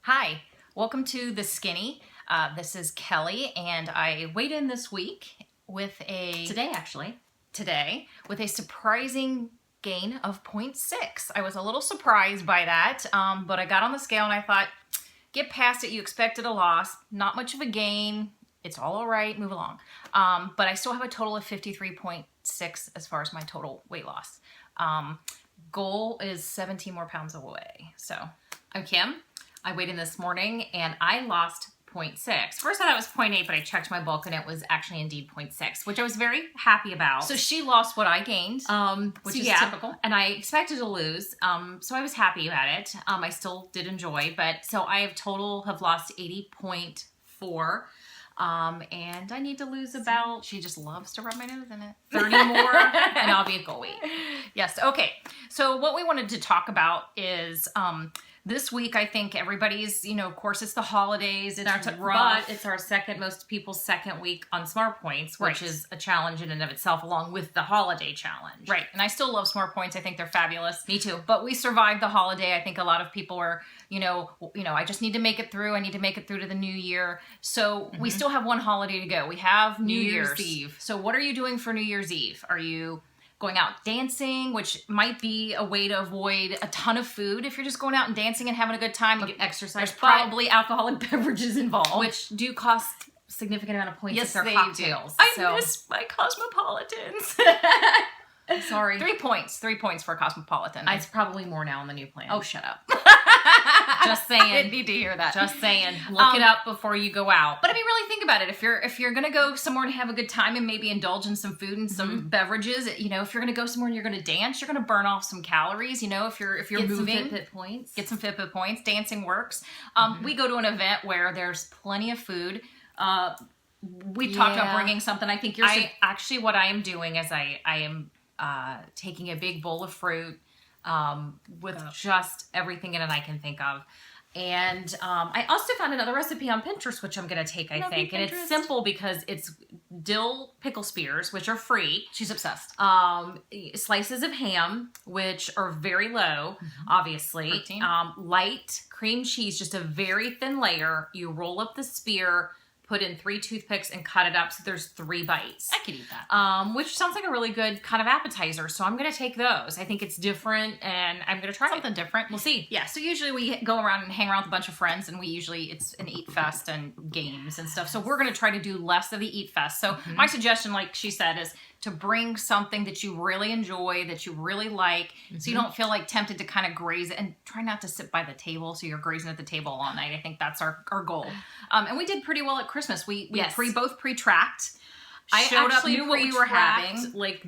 Hi, welcome to The Skinny. This is Kelly, and I weighed in this week with today with a surprising gain of 0.6. I was a little surprised by that, but I got on the scale and I thought, get past it, you expected a loss, not much of a gain, it's all right, move along. But I still have a total of 53.6 as far as my total weight loss. Goal is 17 more pounds away, so. I'm Kim. I weighed in this morning and I lost 0.6. First I thought it was 0.8, but I checked my bulk and it was actually indeed 0.6, which I was very happy about. So she lost what I gained, which is typical. And I expected to lose, so I was happy about it. I still did enjoy, but so I have lost 80.4. And I need to lose about, She just loves to rub my nose in it. 30 more and I'll be at goal weight. Yes, okay. So what we wanted to talk about is this week, I think everybody's, of course, it's the holidays. It's rough. But it's our most people's second week on Smartpoints, which is a challenge in and of itself, along with the holiday challenge. Right. And I still love Smartpoints. I think they're fabulous. Me too. But we survived the holiday. I think a lot of people are, I just need to make it through. I need to make it through to the new year. So we still have one holiday to go. We have New Year's Eve. So what are you doing for New Year's Eve? Are you going out dancing, which might be a way to avoid a ton of food if you're just going out and dancing and having a good time? Like exercise. There's probably alcoholic beverages involved. Which do cost significant amount of points if they're cocktails. I miss my Cosmopolitans. Sorry. 3 points. 3 points for a Cosmopolitan. It's probably more now on the new plan. Oh, shut up. Just saying. I didn't need to hear that. Just saying. Look it up before you go out. But I mean, really think about it. If you're gonna go somewhere and have a good time and maybe indulge in some food and some beverages, if you're gonna go somewhere and you're gonna dance, you're gonna burn off some calories. If you're get moving, some Fitbit points. Get some Fitbit points. Dancing works. We go to an event where there's plenty of food. We talked about bringing something. I think actually what I am doing is I am taking a big bowl of fruit with just everything in it I can think of. And I also found another recipe on Pinterest, which I'm going to take, I think. And it's simple because it's dill pickle spears, which are free. She's obsessed. Slices of ham, which are very low, obviously. Protein. Light cream cheese, just a very thin layer. You roll up the spear, put in 3 toothpicks and cut it up so there's 3 bites. I could eat that. Which sounds like a really good kind of appetizer. So I'm going to take those. I think it's different and I'm going to try something different. We'll see. Yeah, so usually we go around and hang around with a bunch of friends and it's an eat fest and games and stuff. So we're going to try to do less of the eat fest. So my suggestion, like she said, is to bring something that you really enjoy, that you really like, so you don't feel like tempted to kind of graze it, and try not to sit by the table so you're grazing at the table all night. I think that's our goal. And we did pretty well at Christmas. We both pre-tracked. I showed up, actually knew what we were having. Like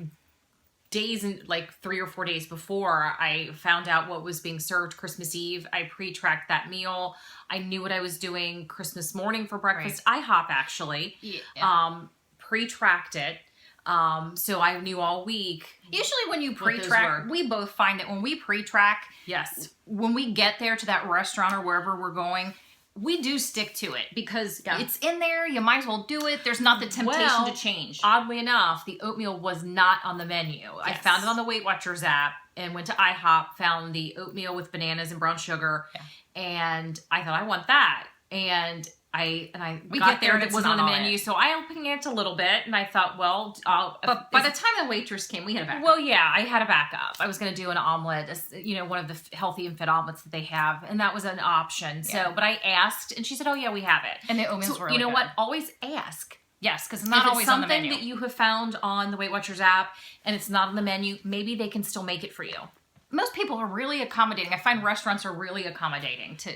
days and 3 or 4 days before I found out what was being served Christmas Eve. I pre-tracked that meal. I knew what I was doing Christmas morning for breakfast. Right. IHOP actually. Yeah. Pre-tracked it. So I knew all week. Usually when you pre-track, we both find that when we pre-track, when we get there to that restaurant or wherever we're going, we do stick to it because it's in there. You might as well do it. There's not the temptation to change. Oddly enough, the oatmeal was not on the menu. Yes. I found it on the Weight Watchers app and went to IHOP, found the oatmeal with bananas and brown sugar, and I thought, I want that. And we got there and it wasn't on the menu, so I opened it a little bit, and I thought, well, but by the time the waitress came, we had a backup. Well, yeah, I had a backup. I was going to do an omelet, one of the healthy and fit omelets that they have, and that was an option. Yeah. So, but I asked, and she said, oh yeah, we have it. And the oatmeal's really good. What? Always ask. Yes, because it's not always on the menu. If it's something that you have found on the Weight Watchers app and it's not on the menu, maybe they can still make it for you. Most people are really accommodating. I find restaurants are really accommodating to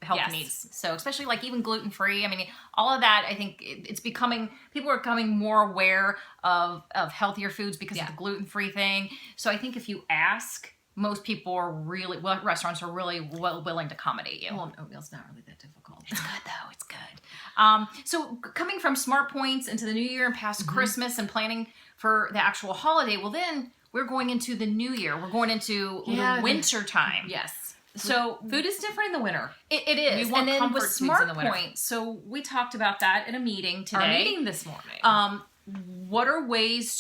health needs. So especially like even gluten-free. I mean, all of that, I think it's becoming, people are becoming more aware of healthier foods because of the gluten-free thing. So I think if you ask, most people are restaurants are really willing to accommodate you. Well, oatmeal's not really that difficult. It's good though. It's good. So coming from Smartpoints into the new year and past Christmas and planning for the actual holiday, well then we're going into the new year. We're going into the winter time. Yes. So food is different in the winter. It is. We want comfort foods in the winter. Smartpoints, so we talked about that in a meeting today. Our meeting this morning. What are ways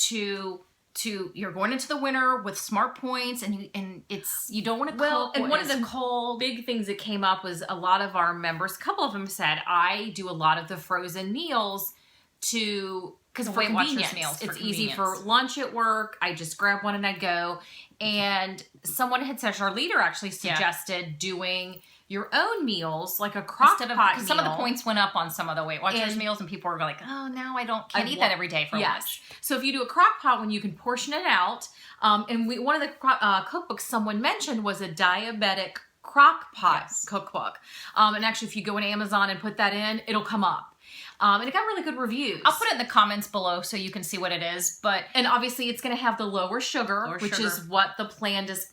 you're going into the winter with Smartpoints, and you don't want to cook. And one of the cold. big things that came up was a lot of our members, a couple of them said, I do a lot of the frozen meals because Weight Watchers convenience. meals. It's easy for lunch at work. I just grab one and I go. And someone had said, our leader actually suggested doing your own meals, like a crock pot meal. Some of the points went up on some of the Weight Watchers meals, and people were like, oh, now I can't eat that every day for lunch. So if you do a crock pot one, you can portion it out. And one of the cookbooks someone mentioned was a diabetic crock pot cookbook. And actually, if you go on Amazon and put that in, it'll come up. And it got really good reviews. I'll put it in the comments below so you can see what it is. And obviously it's going to have the lower sugar, which is what the plan is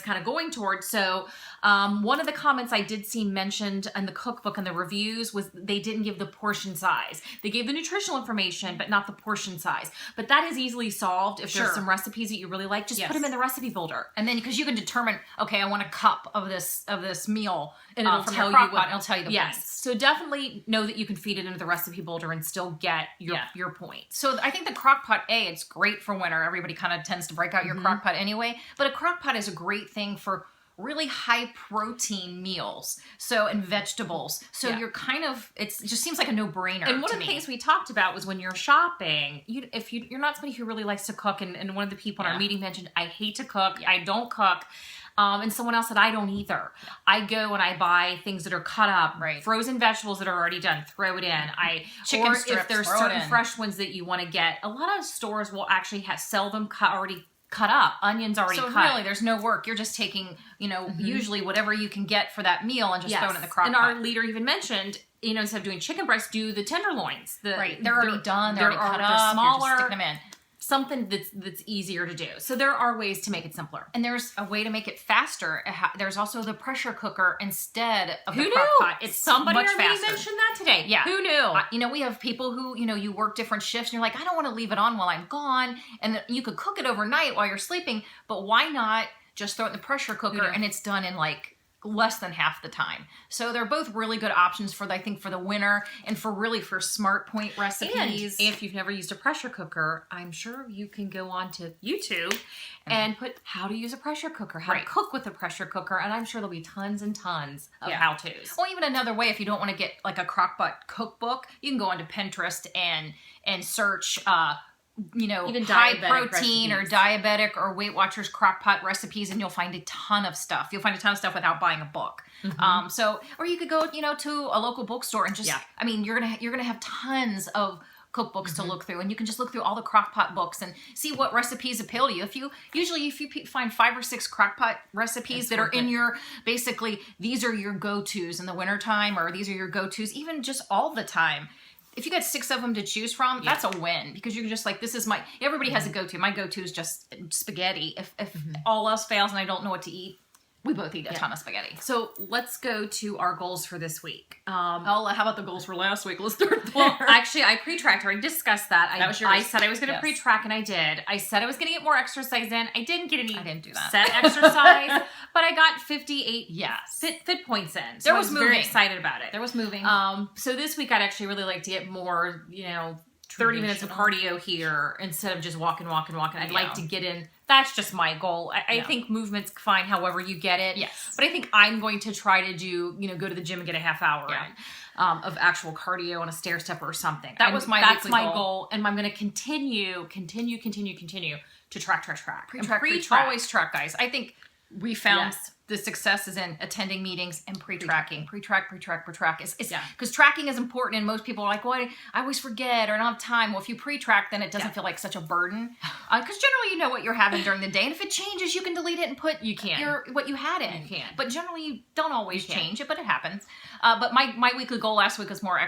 kind of going towards. So one of the comments I did see mentioned in the cookbook and the reviews was they didn't give the portion size. They gave the nutritional information, but not the portion size. But that is easily solved. If there's some recipes that you really like, just put them in the recipe folder. And then because you can determine, okay, I want a cup of this meal, and it'll tell you it'll tell you the points. So definitely know that you can feed it into the recipe folder and still get your points. So I think the crock pot, it's great for winter. Everybody kind of tends to break out your crock pot anyway. But a crock pot is a great thing for really high protein meals. And vegetables. So you're kind of, it just seems like a no-brainer. And one of the things we talked about was when you're shopping, if you're not somebody who really likes to cook, and one of the people in our meeting mentioned, I hate to cook, I don't cook. And someone else said, I don't either. I go and I buy things that are cut up, frozen vegetables that are already done, throw it in. Chicken strips, if there's certain fresh ones that you want to get, a lot of stores will actually sell them already cut up, onions already cut. So really, there's no work. You're just taking, usually whatever you can get for that meal and just throwing it in the crock pot. And our leader even mentioned, instead of doing chicken breast, do the tenderloins. They're already done. They're already cut up. They're smaller. You're just sticking them in. Something that's easier to do. So there are ways to make it simpler. And there's a way to make it faster. There's also the pressure cooker instead of the crock pot. Who knew? It's somebody much already faster. mentioned that today. Yeah. Who knew? We have people who, you work different shifts and you're like, I don't want to leave it on while I'm gone. And you could cook it overnight while you're sleeping, but why not just throw it in the pressure cooker and it's done in like less than half the time. So they're both really good options for the winter and for Smartpoint recipes. And if you've never used a pressure cooker, I'm sure you can go on to YouTube and put how to use a pressure cooker, how to cook with a pressure cooker, and I'm sure there'll be tons and tons of how-tos. Well, even another way, if you don't want to get like a crockpot cookbook, you can go onto Pinterest and search even high protein recipes. Or diabetic or Weight Watchers crockpot recipes, and you'll find a ton of stuff. You'll find a ton of stuff without buying a book. Or you could go, to a local bookstore and just, you're gonna have tons of cookbooks to look through, and you can just look through all the crockpot books and see what recipes appeal to you. If you find 5 or 6 crockpot recipes that are in your, basically, these are your go-tos in the wintertime, or these are your go-tos even just all the time. If you got 6 of them to choose from, that's a win, because you're just like, this is everybody has a go-to. My go-to is just spaghetti. If all else fails and I don't know what to eat, we both eat a ton of spaghetti. So let's go to our goals for this week. How about the goals for last week? Let's start there. Actually, I pre-tracked her. I discussed that. That was yours. I said I was going to pre-track, and I did. I said I was going to get more exercise in. I didn't get any I didn't do that. set exercise, but I got 58 fit points in. So I was moving. Very excited about it. There was moving. So this week I'd actually really like to get more, 30 minutes of cardio here instead of just walking. I'd like to get in. That's just my goal. I think movement's fine however you get it. Yes. But I think I'm going to try to do, go to the gym and get a half hour in, of actual cardio on a stair stepper or something. That's my goal. And I'm going to continue to track. Pre-track. Always track, guys. I think we found the success is in attending meetings and pre-tracking. Pre-track. Because tracking is important, and most people are like, well, I always forget or I don't have time. Well, if you pre-track, then it doesn't feel like such a burden. Because generally you know what you're having during the day, and if it changes, you can delete it and put what you had in. You can. But generally you don't always change it, but it happens. But my weekly goal last week was more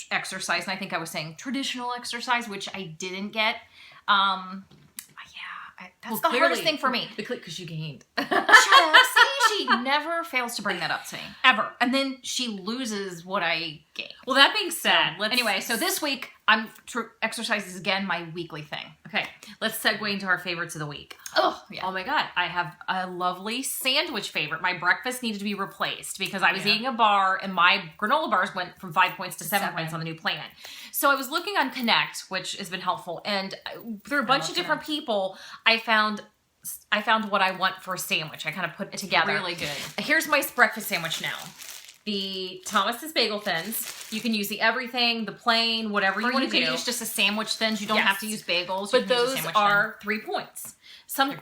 exercise, and I think I was saying traditional exercise, which I didn't get. That's the hardest thing for me. Because you gained. Shut up. See, she never fails to bring that up to me. Ever. And then she loses what I gained. Well, that being said, so this week, exercise is again my weekly thing. Okay, let's segue into our favorites of the week. Oh, yeah. Oh my God, I have a lovely sandwich favorite. My breakfast needed to be replaced because I was eating a bar and my granola bars went from 5 points to 7 points on the new plan. So I was looking on Connect, which has been helpful, and through a bunch of different people, I found what I want for a sandwich. I kind of put it together. Really good. Here's my breakfast sandwich now. The Thomas's Bagel Thins. You can use the everything, the plain, whatever you want to do. You can use just a sandwich thins. You don't have to use bagels. But those are 3 points.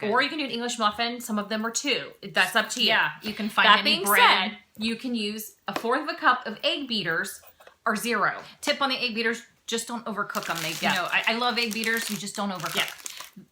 Or you can do an English muffin. Some of them are 2. That's up to you. Yeah, you can find that any being bread. said, you can use a 1/4 cup of egg beaters or 0. Tip on the egg beaters: just don't overcook them. I love egg beaters. You just don't overcook. Yeah.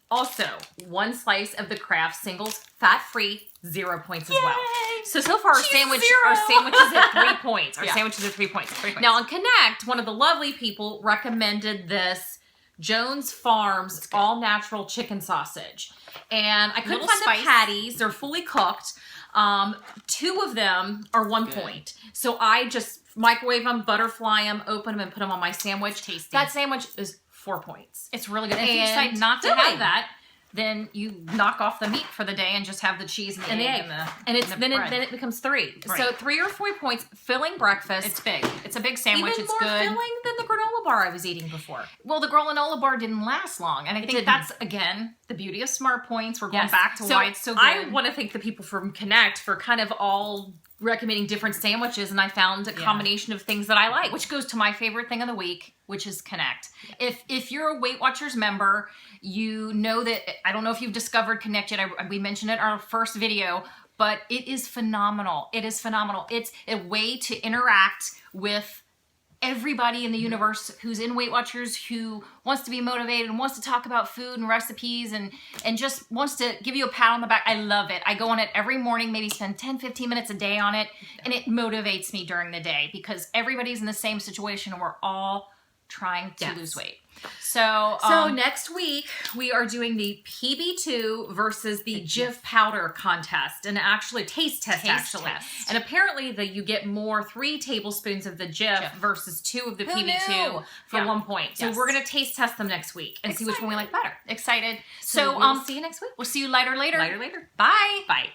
Also, 1 slice of the Kraft Singles fat-free, 0 points as well. So far our sandwich is at 3 points. Our sandwiches are 3 points. 3 points. Now on Connect, one of the lovely people recommended this Jones Farms all natural chicken sausage. And I couldn't find the patties. They're fully cooked. 2 of them are 1 point. So I just microwave them, butterfly them, open them, and put them on my sandwich. Tasty. That sandwich is 4 points. It's really good. And if you decide not to have that, then you knock off the meat for the day and just have the cheese and the egg and the then it becomes 3. Right. So 3 or 4 points, filling breakfast. It's big. It's a big sandwich. Even it's more good. filling than the granola bar I was eating before. Well, the granola bar didn't last long, and I think that's again the beauty of Smartpoints. We're going back to why it's so good. I want to thank the people from Connect for kind of all recommending different sandwiches, and I found a combination of things that I like. Which goes to my favorite thing of the week, which is Connect. If you're a Weight Watchers member, you know that, I don't know if you've discovered Connect yet. We mentioned it in our first video, but it is phenomenal. It is phenomenal. It's a way to interact with everybody in the universe who's in Weight Watchers, who wants to be motivated and wants to talk about food and recipes and just wants to give you a pat on the back. I love it. I go on it every morning, maybe spend 10-15 minutes a day on it, and it motivates me during the day because everybody's in the same situation and we're all trying to lose weight. So next week we are doing the PB2 versus the Jif powder contest, and actually taste test. And apparently you get more 3 tablespoons of the Jif versus 2 of the PB2 for 1 point. So we're gonna taste test them next week and see which one we like better. Excited. So we'll see you next week. We'll see you later. Bye. Bye.